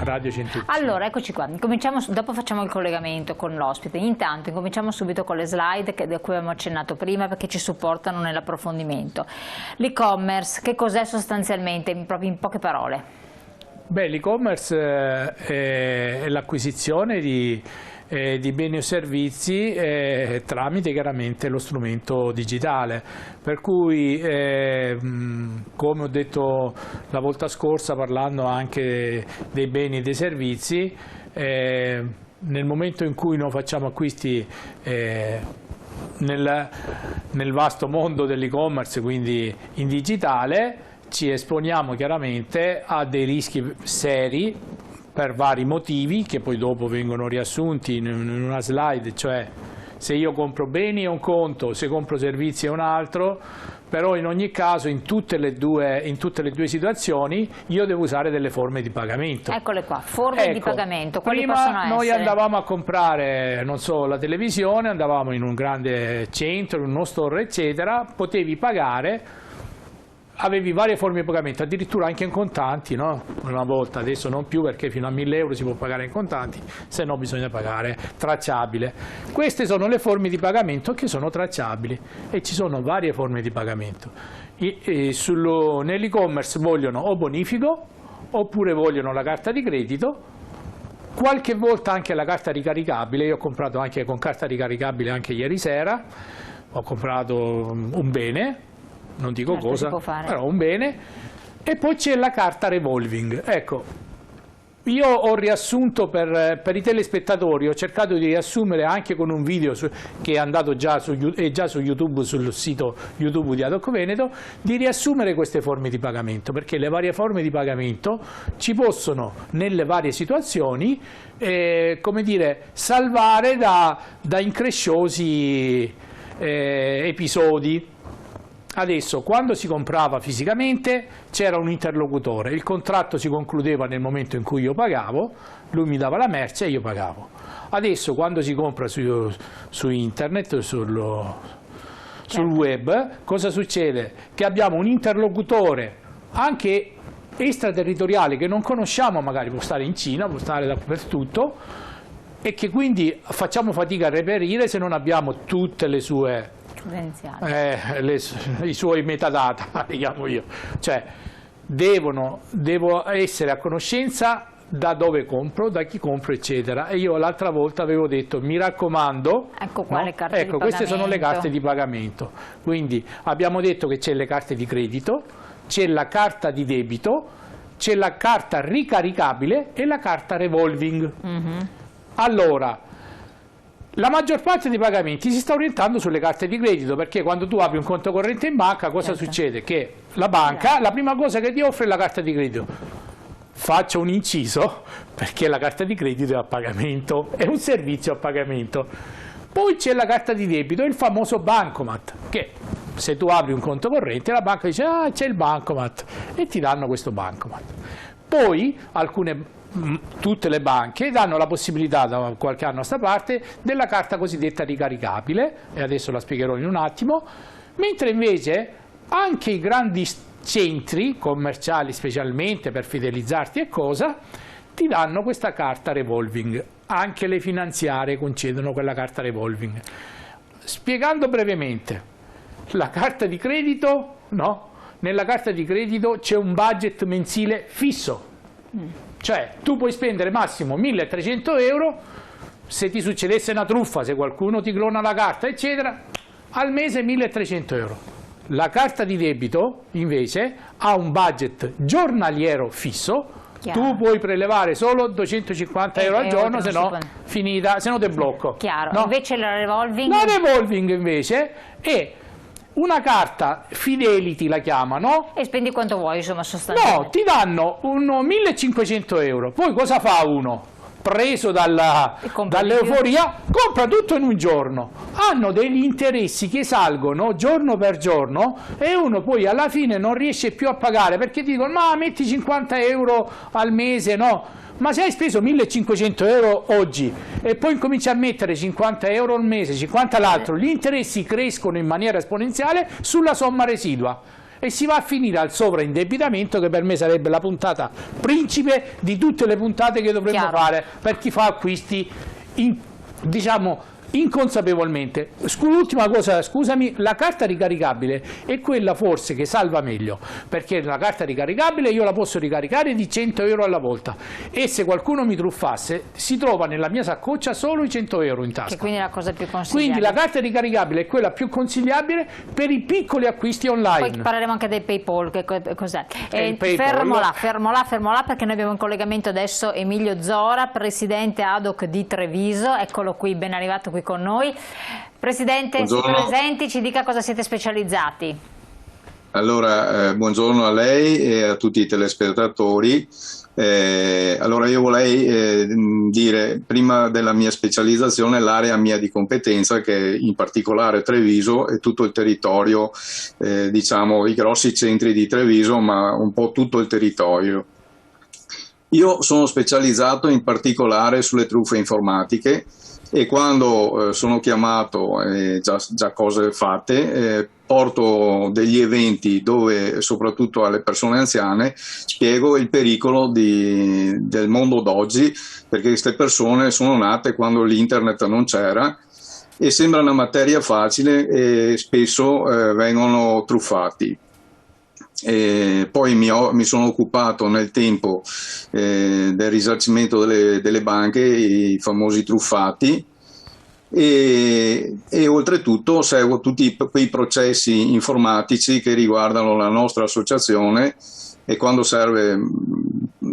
Radio 105. Allora, eccoci qua, dopo facciamo il collegamento con l'ospite. Intanto incominciamo subito con le slide da cui abbiamo accennato prima, perché ci supportano nell'approfondimento. L'e-commerce, che cos'è sostanzialmente, proprio in poche parole? Beh, l'e-commerce è l'acquisizione di beni o servizi tramite chiaramente lo strumento digitale, per cui come ho detto la volta scorsa parlando anche dei beni e dei servizi, nel momento in cui noi facciamo acquisti nel vasto mondo dell'e-commerce, quindi in digitale, ci esponiamo chiaramente a dei rischi seri per vari motivi che poi dopo vengono riassunti in una slide, cioè se io compro beni è un conto, se compro servizi è un altro, però in ogni caso in tutte le due situazioni io devo usare delle forme di pagamento. Eccole qua, forme di pagamento, quali prima possono essere? Noi andavamo a comprare, non so, la televisione, andavamo in un grande centro, in uno store eccetera, potevi pagare, avevi varie forme di pagamento, addirittura anche in contanti, no? Una volta, adesso non più perché fino a 1.000 euro si può pagare in contanti, se no bisogna pagare tracciabile. Queste sono le forme di pagamento che sono tracciabili e ci sono varie forme di pagamento. Nell'e-commerce vogliono o bonifico oppure vogliono la carta di credito, qualche volta anche la carta ricaricabile. Io ho comprato anche con carta ricaricabile anche ieri sera, ho comprato un bene, non dico cosa, però un bene, e poi c'è la carta revolving. Ecco, io ho riassunto per i telespettatori, ho cercato di riassumere anche con un video che è andato già su YouTube, sul sito YouTube di Ad Hoc Veneto, di riassumere queste forme di pagamento, perché le varie forme di pagamento ci possono, nelle varie situazioni, come dire, salvare da incresciosi episodi. Adesso, quando si comprava fisicamente c'era un interlocutore, il contratto si concludeva nel momento in cui io pagavo, lui mi dava la merce e io pagavo. Adesso, quando si compra su internet, sul web, cosa succede? Che abbiamo un interlocutore anche extraterritoriale che non conosciamo, magari può stare in Cina, può stare dappertutto, e che quindi facciamo fatica a reperire se non abbiamo tutte le sue i suoi metadata, diciamo io, cioè devo essere a conoscenza da dove compro, da chi compro eccetera, e io l'altra volta avevo detto mi raccomando, ecco qua, le carte di queste sono le carte di pagamento, quindi abbiamo detto che c'è le carte di credito, c'è la carta di debito, c'è la carta ricaricabile e la carta revolving. Allora, la maggior parte dei pagamenti si sta orientando sulle carte di credito, perché quando tu apri un conto corrente in banca cosa succede? Che la banca, la prima cosa che ti offre è la carta di credito. Faccio un inciso, perché la carta di credito è a pagamento, è un servizio a pagamento. Poi c'è la carta di debito, il famoso bancomat, che se tu apri un conto corrente la banca dice ah, c'è il bancomat e ti danno questo bancomat. Poi tutte le banche danno la possibilità da qualche anno a sta parte della carta cosiddetta ricaricabile, e adesso la spiegherò in un attimo, mentre invece anche i grandi centri commerciali, specialmente per fidelizzarti e cosa, ti danno questa carta revolving. Anche le finanziarie concedono quella carta revolving. Spiegando brevemente, la carta di credito, no? Nella carta di credito c'è un budget mensile fisso. Cioè tu puoi spendere massimo 1.300 euro, se ti succedesse una truffa, se qualcuno ti clona la carta eccetera, al mese 1.300 euro. La carta di debito invece ha un budget giornaliero fisso, tu puoi prelevare solo 250 euro al giorno, se no finita, se no te blocco. Chiaro, no? Invece la revolving? La revolving invece è una carta Fidelity, la chiamano. E spendi quanto vuoi, insomma, sostanzialmente. No, ti danno 1.500 euro. Poi cosa fa uno? Preso dall'euforia, compra tutto in un giorno. Hanno degli interessi che salgono giorno per giorno e uno poi alla fine non riesce più a pagare, perché dicono ma metti 50 euro al mese, no? Ma se hai speso 1.500 euro oggi e poi incominci a mettere 50 euro al mese, 50 l'altro, gli interessi crescono in maniera esponenziale sulla somma residua. e si va a finire al sovraindebitamento, che per me sarebbe la puntata principe di tutte le puntate che dovremmo fare per chi fa acquisti diciamo inconsapevolmente. L'ultima cosa, scusami, la carta ricaricabile è quella forse che salva meglio, perché la carta ricaricabile io la posso ricaricare di 100 euro alla volta, e se qualcuno mi truffasse si trova nella mia saccoccia solo i 100 euro in tasca. Che quindi è la cosa più consigliabile. Quindi la carta ricaricabile è quella più consigliabile per i piccoli acquisti online. Poi parleremo anche dei PayPal, che cos'è? PayPal. Fermo là, perché noi abbiamo in collegamento adesso Emilio Zora, presidente ad hoc di Treviso. Eccolo qui, ben arrivato qui con noi. Presidente, si presenti, ci dica cosa siete specializzati. Allora, buongiorno a lei e a tutti i telespettatori. Allora io vorrei dire, prima della mia specializzazione, l'area mia di competenza, che in particolare Treviso e tutto il territorio, diciamo i grossi centri di Treviso, ma un po' tutto il territorio. Io sono specializzato in particolare sulle truffe informatiche, e quando sono chiamato, già cose fatte, porto degli eventi dove, soprattutto alle persone anziane, spiego il pericolo del mondo d'oggi, perché queste persone sono nate quando l'internet non c'era e sembra una materia facile e spesso vengono truffati. Poi mi sono occupato nel tempo del risarcimento delle banche, i famosi truffati, e oltretutto seguo tutti quei processi informatici che riguardano la nostra associazione, e quando serve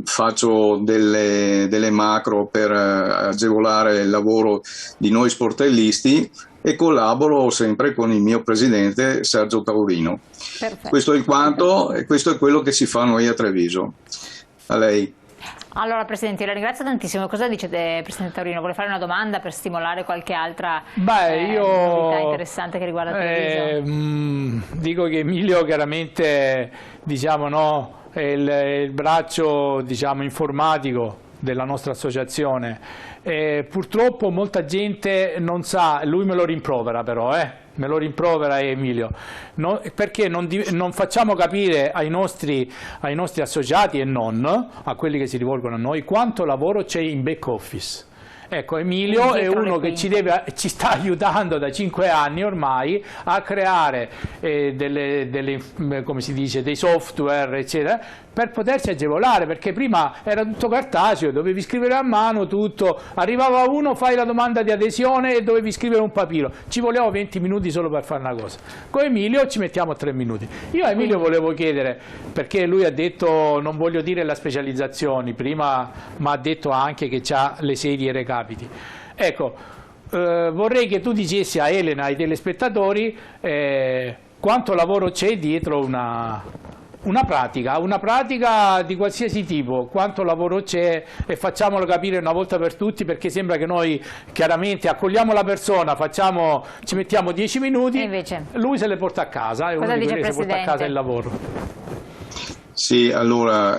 faccio delle macro per agevolare il lavoro di noi sportellisti, e collaboro sempre con il mio presidente Sergio Taurino. Perfetto. Questo è il quanto, e questo è quello che si fa noi a Treviso. A lei. Allora Presidente, la ringrazio tantissimo. Cosa dice Presidente Taurino? Vuole fare una domanda per stimolare qualche altra novità interessante che riguarda Treviso? Dico che Emilio chiaramente, diciamo, no, è il braccio, diciamo, informatico della nostra associazione. Purtroppo molta gente non sa, lui me lo rimprovera però, me lo rimprovera Emilio, no, perché non facciamo capire ai nostri associati e non, a quelli che si rivolgono a noi, quanto lavoro c'è in back office. Ecco, Emilio è uno che ci sta aiutando da 5 anni ormai a creare come si dice, dei software, eccetera, per poterci agevolare, perché prima era tutto cartaceo, dovevi scrivere a mano tutto, arrivava uno, fai la domanda di adesione e dovevi scrivere un papiro, ci volevamo 20 minuti solo per fare una cosa. Con Emilio ci mettiamo 3 minuti. Io a Emilio volevo chiedere, perché lui ha detto, non voglio dire la specializzazione, prima ma ha detto anche che ha le sedie recapiti. Ecco, vorrei che tu dicessi a Elena e ai telespettatori quanto lavoro c'è dietro una pratica di qualsiasi tipo, quanto lavoro c'è, e facciamolo capire una volta per tutti, perché sembra che noi chiaramente accogliamo la persona, ci mettiamo 10 minuti, e invece lui se le porta a casa, è uno di quelli che si porta a casa il lavoro. Sì, allora,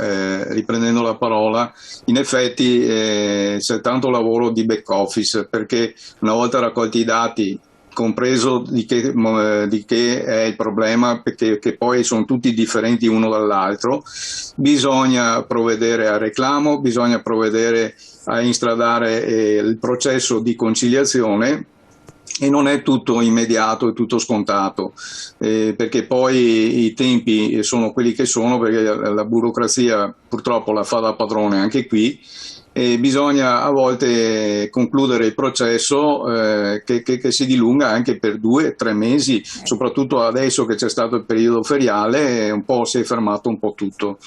riprendendo la parola, in effetti c'è tanto lavoro di back office, perché una volta raccolti i dati, compreso di che è il problema, perché poi sono tutti differenti uno dall'altro, bisogna provvedere al reclamo, bisogna provvedere a instradare il processo di conciliazione, e non è tutto immediato e tutto scontato, perché poi i tempi sono quelli che sono, perché la burocrazia purtroppo la fa da padrone anche qui, e bisogna a volte concludere il processo che si dilunga anche per 2 o 3 mesi, soprattutto adesso che c'è stato il periodo feriale, un po' si è fermato un po' tutto.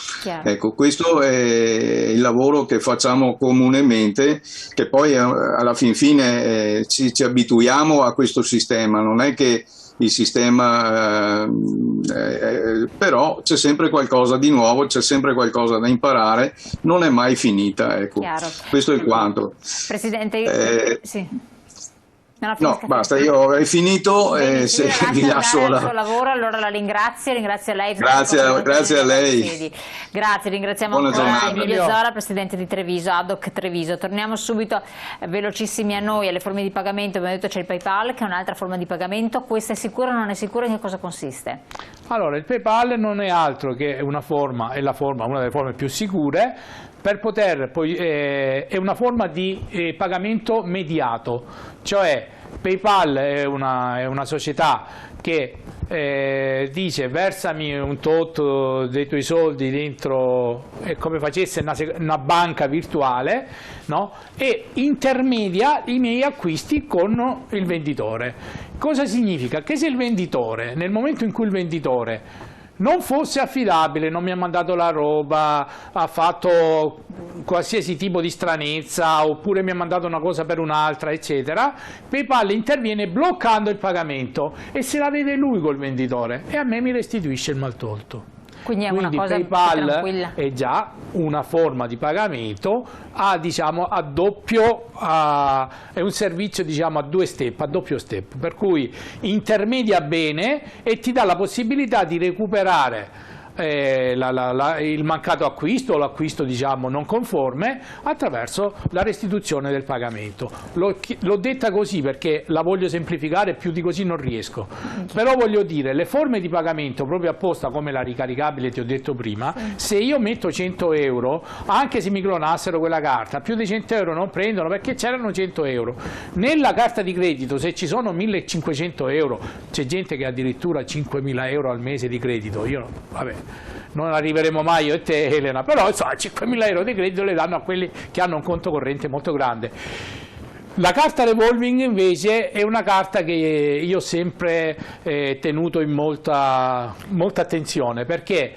Ecco, questo è il lavoro che facciamo comunemente, che poi alla fin fine ci abituiamo a questo sistema, non è che il sistema, però c'è sempre qualcosa di nuovo, c'è sempre qualcosa da imparare, non è mai finita, ecco. Questo è il quanto. Presidente, sì. No, basta, io avrei finito, vi lascio il suo lavoro, allora la ringrazio a lei. Grazie a lei. Grazie, ringraziamo ancora Emilio Zora, presidente di Treviso, ad hoc Treviso. Torniamo subito velocissimi a noi, alle forme di pagamento. Abbiamo detto c'è il PayPal, che è un'altra forma di pagamento. Questa è sicura o non è sicura? In che cosa consiste? Allora, il PayPal non è altro che una forma, una delle forme più sicure, per poter poi, è una forma di pagamento mediato, cioè PayPal è una società che dice versami un tot dei tuoi soldi dentro, è come facesse una banca virtuale, no? E intermedia i miei acquisti con il venditore. Cosa significa? Che se il venditore, nel momento in cui il venditore non fosse affidabile, non mi ha mandato la roba, ha fatto qualsiasi tipo di stranezza oppure mi ha mandato una cosa per un'altra, eccetera, PayPal interviene bloccando il pagamento e se la vede lui col venditore e a me mi restituisce il maltolto. Quindi è una cosa PayPal tranquilla. è già una forma di pagamento, è un servizio, diciamo, a due step, a doppio step, per cui intermedia bene e ti dà la possibilità di recuperare il mancato acquisto o l'acquisto, diciamo, non conforme attraverso la restituzione del pagamento. L'ho detta così perché la voglio semplificare, più di così non riesco, però voglio dire, le forme di pagamento proprio apposta come la ricaricabile, ti ho detto prima, se io metto 100 euro, anche se mi clonassero quella carta, più di 100 euro non prendono perché c'erano 100 euro. Nella carta di credito, se ci sono 1500 euro, c'è gente che ha addirittura 5.000 euro al mese di credito, non arriveremo mai io e te, Elena, però insomma 5.000 euro di credito le danno a quelli che hanno un conto corrente molto grande. La carta revolving invece è una carta che io ho sempre tenuto in molta attenzione, perché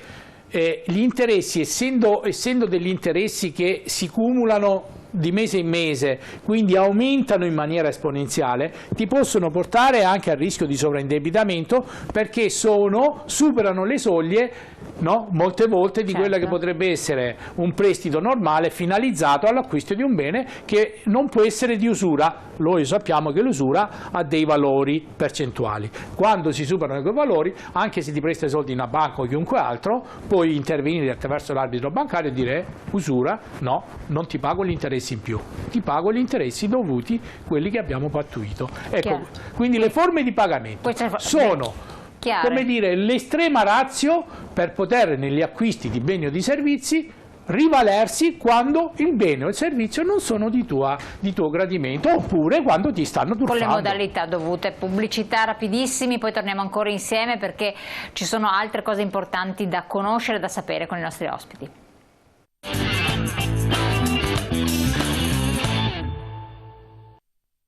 gli interessi, essendo degli interessi che si cumulano di mese in mese, quindi aumentano in maniera esponenziale, ti possono portare anche al rischio di sovraindebitamento, perché superano le soglie, no? Molte volte di quella che potrebbe essere un prestito normale finalizzato all'acquisto di un bene che non può essere di usura. Noi sappiamo che l'usura ha dei valori percentuali. Quando si superano quei valori, anche se ti presta i soldi in una banca o chiunque altro, puoi intervenire attraverso l'arbitro bancario e dire usura, no, non ti pago gli interessi in più, ti pago gli interessi dovuti, quelli che abbiamo pattuito. Ecco, quindi le forme di pagamento sono, come dire, l'estrema ratio per poter negli acquisti di beni o di servizi rivalersi quando il bene o il servizio non sono di tuo gradimento, oppure quando ti stanno truffando. Con le modalità dovute. Pubblicità rapidissimi, poi torniamo ancora insieme perché ci sono altre cose importanti da conoscere e da sapere con i nostri ospiti.